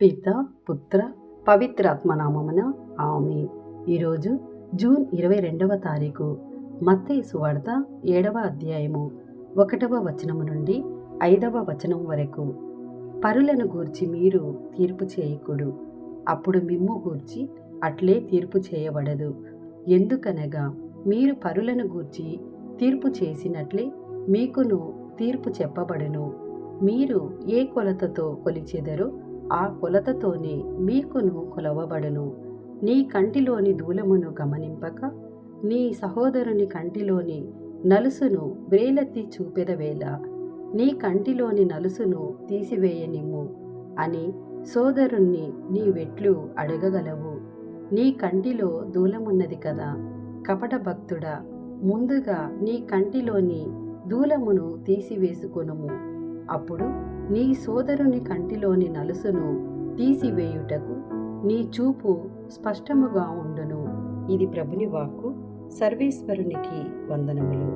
పిత పుత్ర పవిత్రాత్మనామమున ఆమేన్. ఈరోజు జూన్ 22వ తారీఖు. మత్తయి సువార్త 7వ అధ్యాయము 1వ వచనము నుండి 5వ వచనం వరకు. పరులను గూర్చి మీరు తీర్పు చేయకుడు, అప్పుడు మిమ్ము గూర్చి అట్లే తీర్పు చేయబడదు. ఎందుకనగా మీరు పరులను గూర్చి తీర్పు చేసినట్లే మీకును తీర్పు చెప్పబడును. మీరు ఏ కొలతతో కొలిచెదరో ఆ కొలతతోనే మీకును కొలవబడును. నీ కంటిలోని దూలమును గమనింపక నీ సహోదరుని కంటిలోని నలుసును వ్రేలెత్తి చూపెదవేళ నీ కంటిలోని నలుసును తీసివేయనిమ్ము అని సోదరుణ్ణి నీ వెట్లు అడగగలవు. నీ కంటిలో దూలమున్నది కదా, కపట భక్తుడా, ముందుగా నీ కంటిలోని దూలమును తీసివేసుకొనుము. అప్పుడు నీ సోదరుని కంటిలోని నలుసును తీసివేయుటకు నీ చూపు స్పష్టముగా ఉండును. ఇది ప్రభుని వాక్కు. సర్వేశ్వరునికి వందనములు.